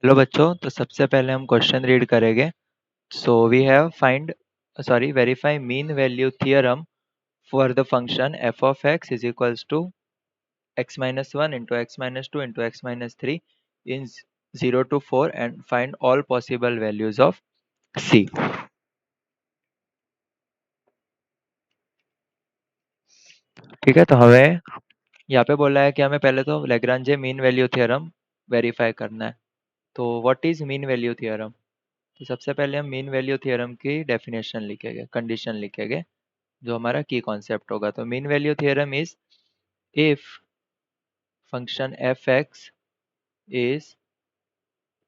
Hello बच्चों, तो सबसे पहले हम क्वेश्चन रीड करेंगे। So we have verify mean value theorem for the function f of x is equals to x minus one into x minus two into x minus three in 0 to 4 and find all possible values of c. ठीक है, तो हमें यहाँ पे बोला है कि हमें पहले तो Lagrange mean value theorem verify करना है। तो what is mean value theorem? तो सबसे पहले हम मीन वैल्यू थियरम की डेफिनेशन लिखेंगे, कंडीशन लिखेंगे, जो हमारा की कॉन्सेप्ट होगा। तो mean value theorem is if function f x is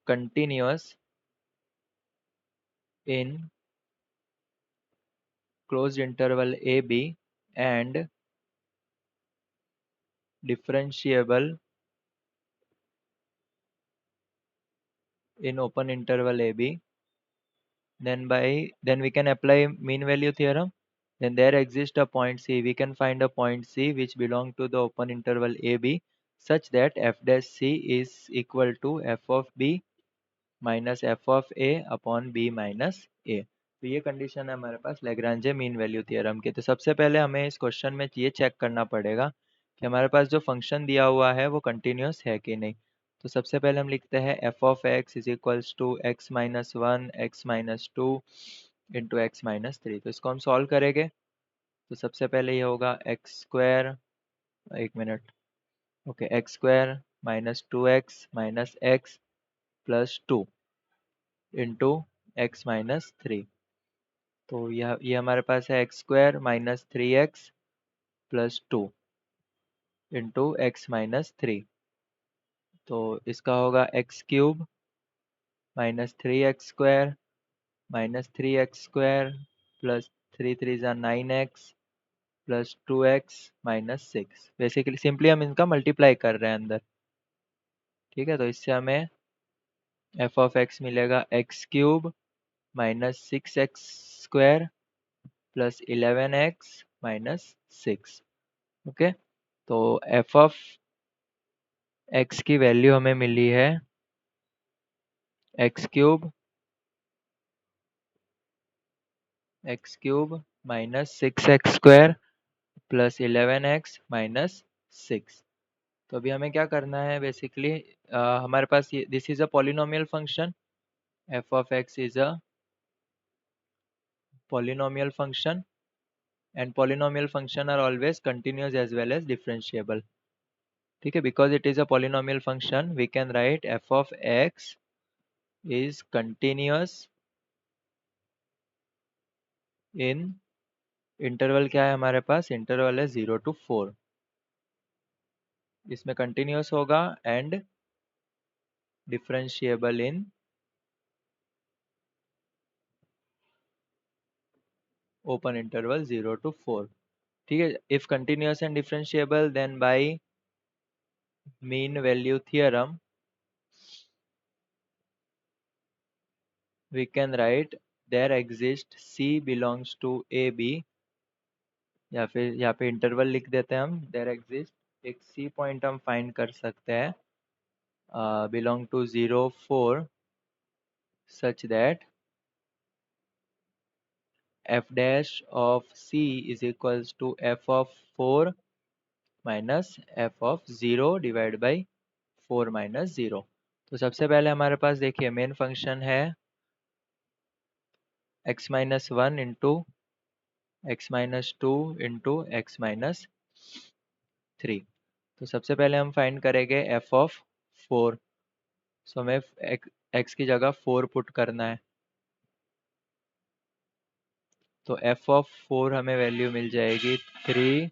continuous in closed interval a b and differentiable in open interval a b, then we can apply mean value theorem. Then there exists a point c, we can find a point c which belong to the open interval a b such that f dash c is equal to f of b minus f of a upon b minus a. तो ये condition है हमारे पास Lagrange mean value theorem की। तो सबसे पहले हमें इस क्वेश्चन में ये चेक करना पड़ेगा कि हमारे पास जो फंक्शन दिया हुआ है वो कंटिन्यूस है कि नहीं। तो सबसे पहले हम लिखते हैं f of x is equals to x minus one x minus two into x minus three. तो इसको हम सॉल्व करेंगे। तो सबसे पहले ये होगा एक्स स्क्वायर, एक minute, okay, x square minus two x minus x plus two into x minus three. तो ये हमारे पास है x square minus three x plus two into x minus three. तो इसका होगा x cube minus three x square minus three x square plus three three ज़ा nine x plus two x minus six. Basically simply हम इनका multiply कर रहे हैं अंदर। ठीक है, तो इससे हमें एफ ऑफ एक्स मिलेगा x cube minus six x square plus eleven x minus six. Okay, तो एफ ऑफ एक्स की वैल्यू हमें मिली है x cube minus six x square plus eleven x minus six. तो अभी हमें क्या करना है बेसिकली, हमारे पास ये this is a polynomial function, f of x is a polynomial function and polynomial function are always continuous as well as differentiable. ठीक है, because it is a polynomial function we can write f of x is continuous in interval, क्या है हमारे पास, interval है 0 to 4। इसमें continuous होगा and differentiable in open interval 0 to 4। ठीक है, if continuous and differentiable then by mean value theorem we can write there exist c belongs to a b, या फिर यहाँ पे इंटरवल लिख देते हैं हम, देयर एग्जिस्ट एक सी पॉइंट हम फाइंड कर सकते हैं belong to 0 4 such that f dash of c is equals to f of 4 minus f of 0 divide by 4 minus 0। तो सबसे पहले हमारे पास देखिए मेन फंक्शन है x minus one into x minus two into x minus three. तो सबसे पहले हम फाइंड करेंगे f ऑफ 4। सो हमें x की जगह 4 पुट करना है। तो f ऑफ 4 हमें वैल्यू मिल जाएगी 3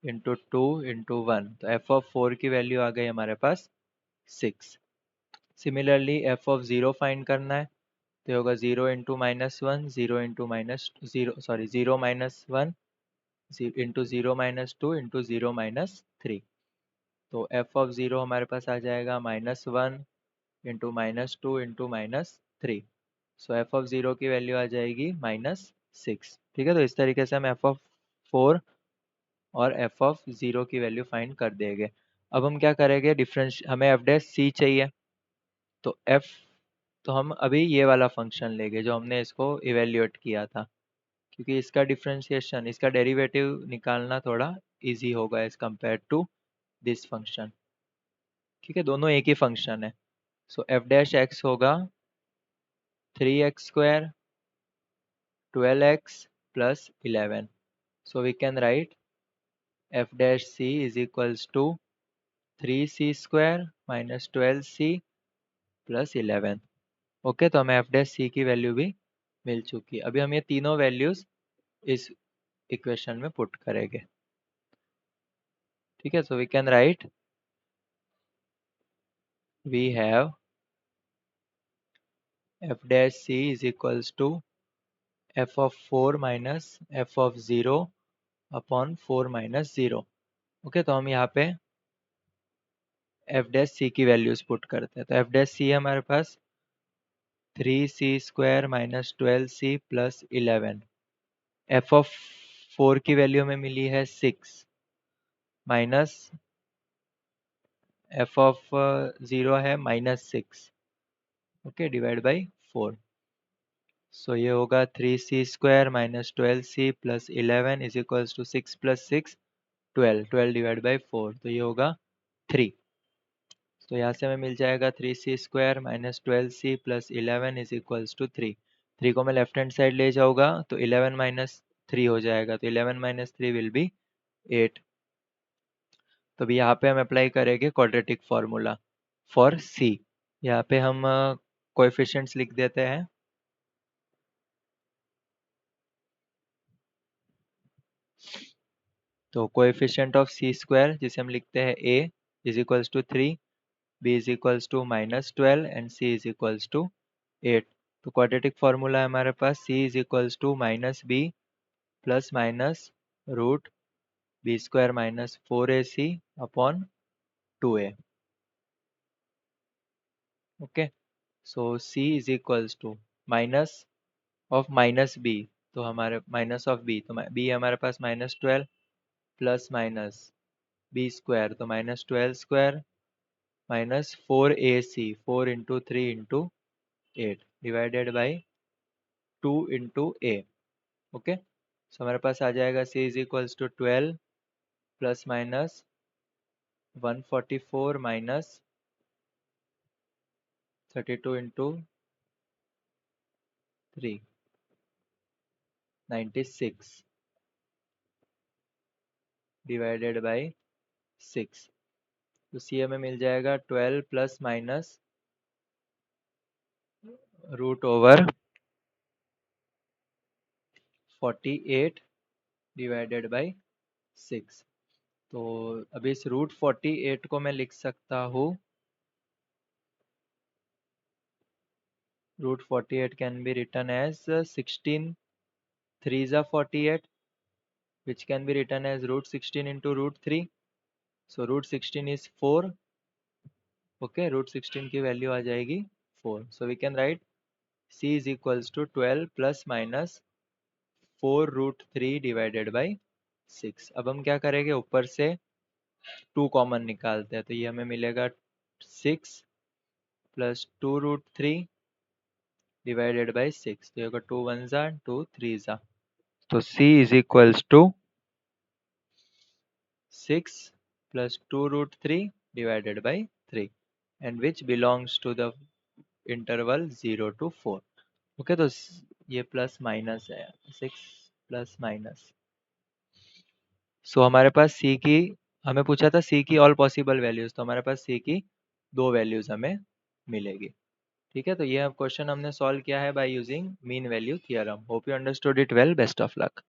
इंटू टू इंटू वन। तो एफ ऑफ 4 की वैल्यू आ गई हमारे पास 6। सिमिलरली एफ ऑफ 0 फाइंड करना है। तो ये होगा 0 into minus one, 0 into minus zero, sorry 0 minus one into 0 minus two into 0 minus three. तो एफ ऑफ 0 हमारे पास आ जाएगा minus one into minus two into minus three. So F of 0 की वैल्यू आ जाएगी माइनस सिक्स। ठीक है, तो इस तरीके से हम एफ ऑफ 4 और एफ ऑफ 0 की वैल्यू फाइंड कर देंगे। अब हम क्या करेंगे, डिफरेंस हमें एफ डैश सी चाहिए। तो एफ, तो हम अभी ये वाला फंक्शन लेंगे जो हमने इसको इवेल्युएट किया था, क्योंकि इसका डिफरेंशिएशन, इसका डेरिवेटिव निकालना थोड़ा इजी होगा as compare to this function. ठीक है, दोनों एक ही फंक्शन है। सो एफ डैश एक्स होगा 3x² 12x plus 11. So we can write f dash c is equals to 3c square minus 12c plus 11. Okay, तो हमें f dash c की value भी मिल चुकी है। अभी हम ये तीनों वैल्यूज इस इक्वेशन में पुट करेंगे। ठीक है, so we can write we have f dash c is equals to f of 4 minus f of 0 upon 4 minus 0. Okay, तो हम यहाँ पे एफ डैश सी की वैल्यूज पुट करते हैं। तो एफ डैश सी हमारे पास 3c² minus 12c plus 11। F of 4 की वैल्यू हमें मिली है 6 माइनस एफ ऑफ 0 है -6। Okay, divide by 4। सो ये होगा 3c² minus 12c plus 11 is equals to 6 plus 6 12, 12 divide by 4, तो ये होगा 3। तो यहाँ से हमें मिल जाएगा 3c² minus 12c plus 11 is equals to 3। 3 को मैं लेफ्ट हैंड साइड ले जाऊँगा तो 11 माइनस 3 हो जाएगा, तो 11 माइनस 3 विल बी 8। तो अभी यहाँ पे हम अप्लाई करेंगे क्वाड्रेटिक फार्मूला फॉर c। यहाँ पे हम कोएफिशिएंट्स लिख देते हैं। तो कोएफिशिएंट ऑफ c² जिसे हम लिखते हैं a is equals to 3, b is equals to -12 and c is equals to 8। तो क्वाड्रेटिक फार्मूला है हमारे पास c is equals to -b plus minus root b² minus 4ac upon 2a। Okay, so c is equals to minus of minus b, तो हमारे minus of b, तो b हमारे पास -12 plus minus b² तो -12² minus 4ac, 4 into 3 into 8 divided by 2 into a। Okay, so हमारे पास आ जाएगा c is equals to 12 plus minus 144 minus 32 into 3 96 divided by 6। तो सी हमें मिल जाएगा 12 plus minus root over 48 divided by 6। तो अभी इस रूट 48 को मैं लिख सकता हूँ, root 48 can be written as 16 3 जा 48 which can be written as root 16 into root 3. So root 16 is 4. Okay, root 16 की वैल्यू आ जाएगी 4. So we can write c is equals to 12 plus minus 4 root 3 divided by 6। अब हम क्या करेंगे, ऊपर से 2 common निकालते हैं, तो ये हमें मिलेगा 6 प्लस 2 रूट 3 डिवाइडेड बाई 6। तो ये होगा 2 1 जा 2 3 जा, तो c is equals to 6 plus 2 root 3 divided by 3 and which belongs to the interval 0 to 4। Okay, तो ये प्लस माइनस है, 6 प्लस माइनस। सो हमारे पास c की, हमें पूछा था c की ऑल पॉसिबल वैल्यूज, तो हमारे पास c की 2 वैल्यूज हमें मिलेगी। ठीक है, तो ये क्वेश्चन हमने सॉल्व किया है by using mean value theorem. Hope you understood it well. Best of luck.